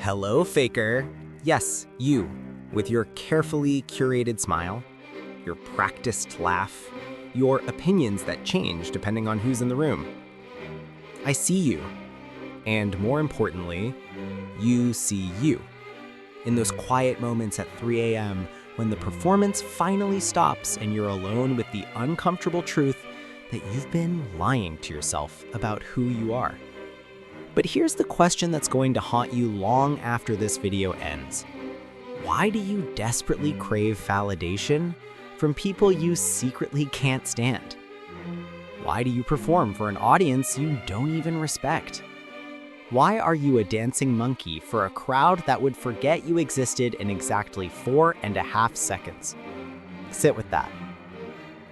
Hello, faker. Yes, you, with your carefully curated smile, your practiced laugh, your opinions that change depending on who's in the room. I see you, and more importantly, you see you. In those quiet moments at 3 a.m. when the performance finally stops and you're alone with the uncomfortable truth that you've been lying to yourself about who you are. But here's the question that's going to haunt you long after this video ends. Why do you desperately crave validation from people you secretly can't stand? Why do you perform for an audience you don't even respect? Why are you a dancing monkey for a crowd that would forget you existed in exactly 4.5 seconds? Sit with that.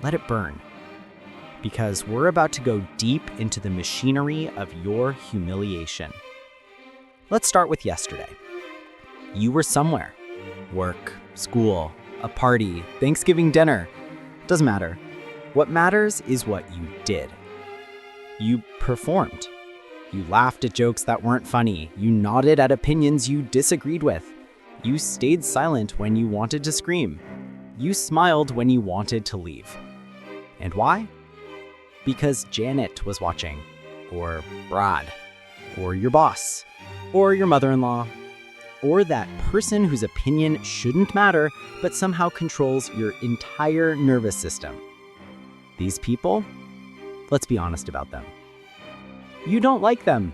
Let it burn. Because we're about to go deep into the machinery of your humiliation. Let's start with yesterday. You were somewhere. Work, school, a party, Thanksgiving dinner. Doesn't matter. What matters is what you did. You performed. You laughed at jokes that weren't funny. You nodded at opinions you disagreed with. You stayed silent when you wanted to scream. You smiled when you wanted to leave. And why? Because Janet was watching, or Brad, or your boss, or your mother-in-law, or that person whose opinion shouldn't matter but somehow controls your entire nervous system. These people, let's be honest about them. You don't like them.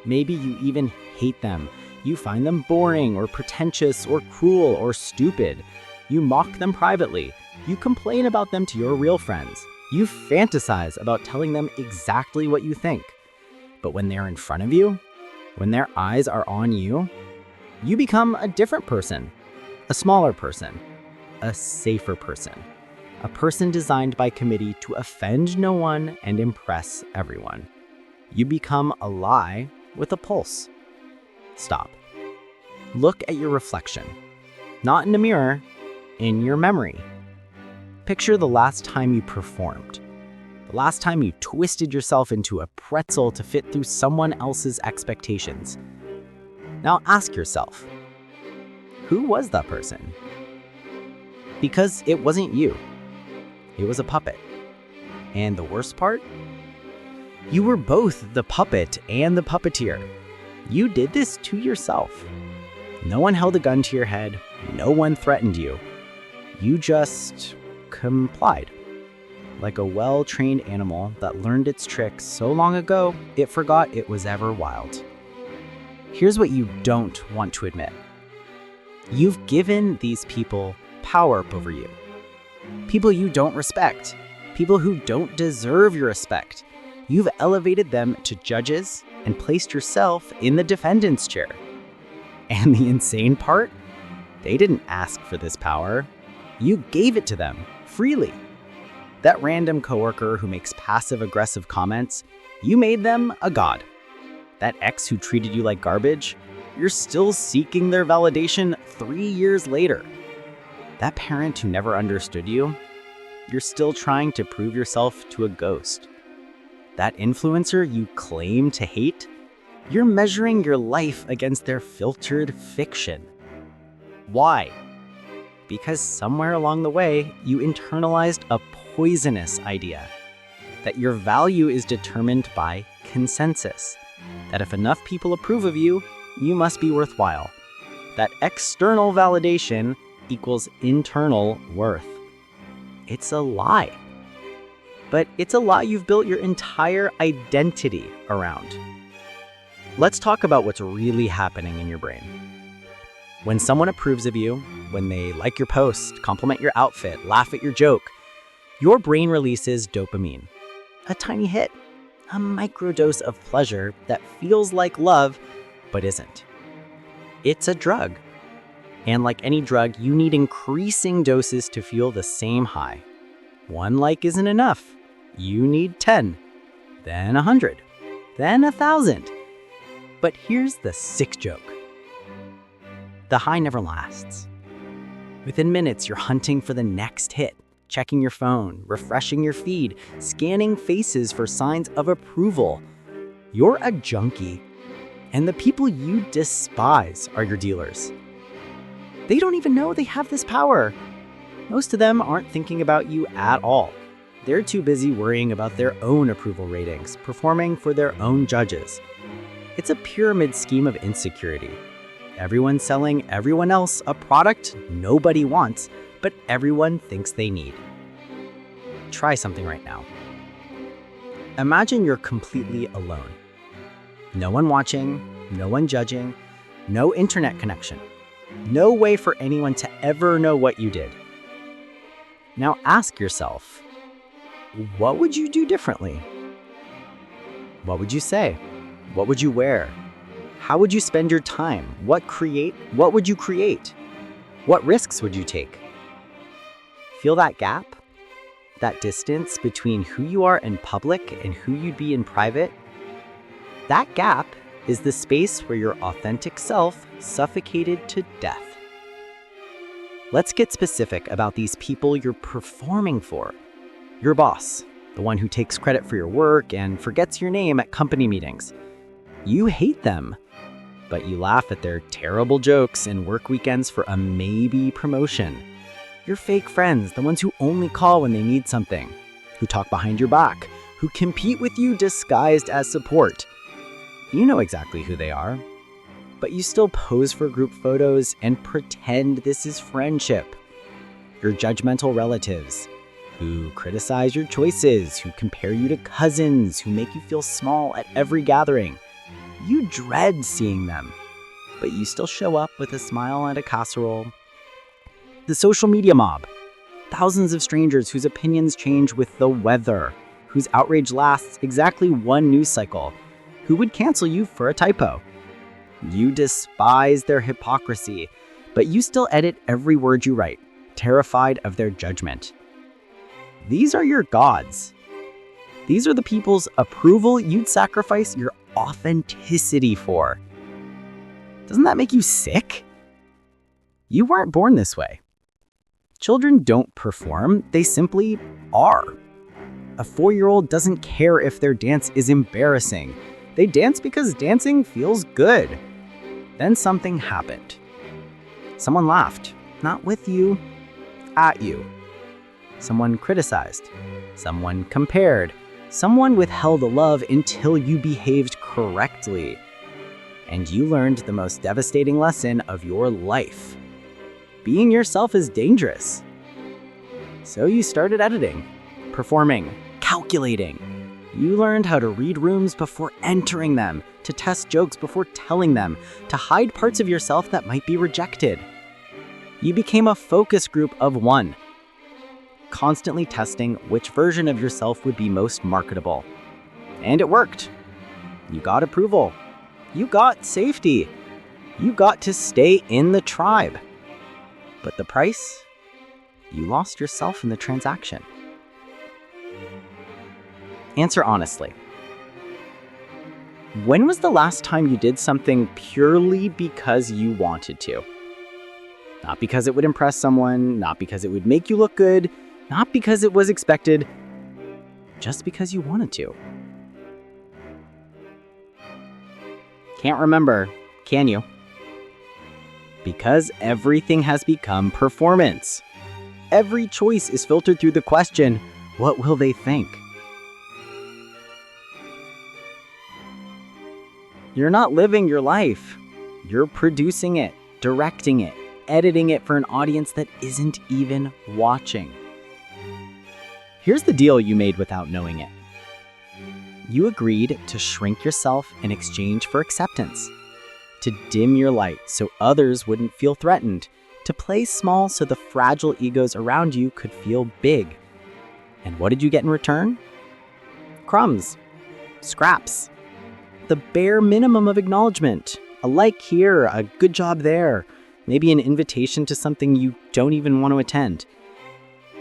Maybe you even hate them. You find them boring or pretentious or cruel or stupid. You mock them privately. You complain about them to your real friends. You fantasize about telling them exactly what you think. But when they're in front of you, when their eyes are on you, you become a different person, a smaller person, a safer person, a person designed by committee to offend no one and impress everyone. You become a lie with a pulse. Stop. Look at your reflection, not in a mirror, in your memory. Picture the last time you performed, the last time you twisted yourself into a pretzel to fit through someone else's expectations. Now ask yourself, who was that person? Because it wasn't you. It was a puppet. And the worst part? You were both the puppet and the puppeteer. You did this to yourself. No one held a gun to your head. No one threatened you. You just complied. Like a well-trained animal that learned its tricks so long ago, it forgot it was ever wild. Here's what you don't want to admit. You've given these people power over you. People you don't respect. People who don't deserve your respect. You've elevated them to judges and placed yourself in the defendant's chair. And the insane part? They didn't ask for this power. You gave it to them freely. That random coworker who makes passive-aggressive comments, you made them a god. That ex who treated you like garbage, you're still seeking their validation 3 years later. That parent who never understood you, you're still trying to prove yourself to a ghost. That influencer you claim to hate, you're measuring your life against their filtered fiction. Why? Because somewhere along the way, you internalized a poisonous idea that your value is determined by consensus, that if enough people approve of you, you must be worthwhile, that external validation equals internal worth. It's a lie. But it's a lie you've built your entire identity around. Let's talk about what's really happening in your brain. When someone approves of you, when they like your post, compliment your outfit, laugh at your joke, your brain releases dopamine, a tiny hit, a microdose of pleasure that feels like love, but isn't. It's a drug. And like any drug, you need increasing doses to feel the same high. One like isn't enough. You need 10, then 100, then 1,000. But here's the sick joke. The high never lasts. Within minutes, you're hunting for the next hit, checking your phone, refreshing your feed, scanning faces for signs of approval. You're a junkie. And the people you despise are your dealers. They don't even know they have this power. Most of them aren't thinking about you at all. They're too busy worrying about their own approval ratings, performing for their own judges. It's a pyramid scheme of insecurity. Everyone selling everyone else a product nobody wants, but everyone thinks they need. Try something right now. Imagine you're completely alone. No one watching, no one judging, no internet connection, no way for anyone to ever know what you did. Now ask yourself, what would you do differently? What would you say? What would you wear? How would you spend your time? What would you create? What risks would you take? Feel that gap? That distance between who you are in public and who you'd be in private? That gap is the space where your authentic self suffocated to death. Let's get specific about these people you're performing for. Your boss, the one who takes credit for your work and forgets your name at company meetings. You hate them, but you laugh at their terrible jokes and work weekends for a maybe promotion. Your fake friends, the ones who only call when they need something, who talk behind your back, who compete with you disguised as support. You know exactly who they are, but you still pose for group photos and pretend this is friendship. Your judgmental relatives, who criticize your choices, who compare you to cousins, who make you feel small at every gathering. You dread seeing them, but you still show up with a smile and a casserole. The social media mob, thousands of strangers whose opinions change with the weather, whose outrage lasts exactly one news cycle, who would cancel you for a typo. You despise their hypocrisy, but you still edit every word you write, terrified of their judgment. These are your gods. These are the people's approval you'd sacrifice your authenticity for. Doesn't that make you sick? You weren't born this way. Children don't perform, they simply are. A 4-year-old doesn't care if their dance is embarrassing. They dance because dancing feels good. Then something happened. Someone laughed, not with you, at you. Someone criticized. Someone compared. Someone withheld a love until you behaved correctly. And you learned the most devastating lesson of your life. Being yourself is dangerous. So you started editing, performing, calculating. You learned how to read rooms before entering them, to test jokes before telling them, to hide parts of yourself that might be rejected. You became a focus group of one, constantly testing which version of yourself would be most marketable. And it worked. You got approval. You got safety. You got to stay in the tribe. But the price? You lost yourself in the transaction. Answer honestly. When was the last time you did something purely because you wanted to? Not because it would impress someone, not because it would make you look good, not because it was expected, just because you wanted to. Can't remember, can you? Because everything has become performance. Every choice is filtered through the question, what will they think? You're not living your life. You're producing it, directing it, editing it for an audience that isn't even watching. Here's the deal you made without knowing it. You agreed to shrink yourself in exchange for acceptance, to dim your light so others wouldn't feel threatened, to play small so the fragile egos around you could feel big. And what did you get in return? Crumbs, scraps, the bare minimum of acknowledgement, a like here, a good job there, maybe an invitation to something you don't even want to attend.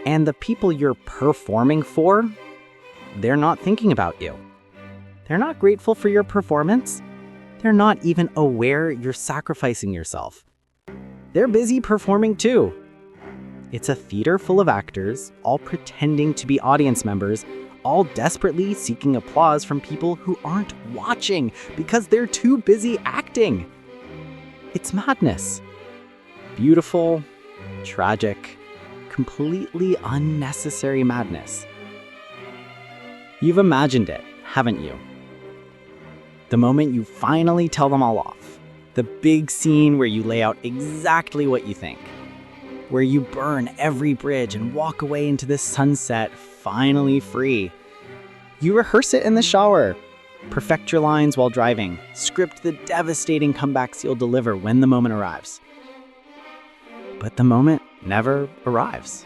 And the people you're performing for, they're not thinking about you. They're not grateful for your performance. They're not even aware you're sacrificing yourself. They're busy performing too. It's a theater full of actors, all pretending to be audience members, all desperately seeking applause from people who aren't watching because they're too busy acting. It's madness. Beautiful, tragic, completely unnecessary madness. You've imagined it, haven't you? The moment you finally tell them all off. The big scene where you lay out exactly what you think. Where you burn every bridge and walk away into the sunset, finally free. You rehearse it in the shower. Perfect your lines while driving. Script the devastating comebacks you'll deliver when the moment arrives. But the moment never arrives.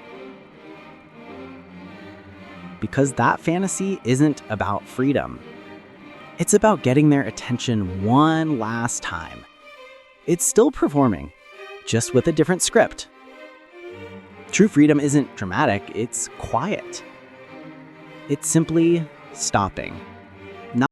Because that fantasy isn't about freedom. It's about getting their attention one last time. It's still performing, just with a different script. True freedom isn't dramatic, it's quiet. It's simply stopping.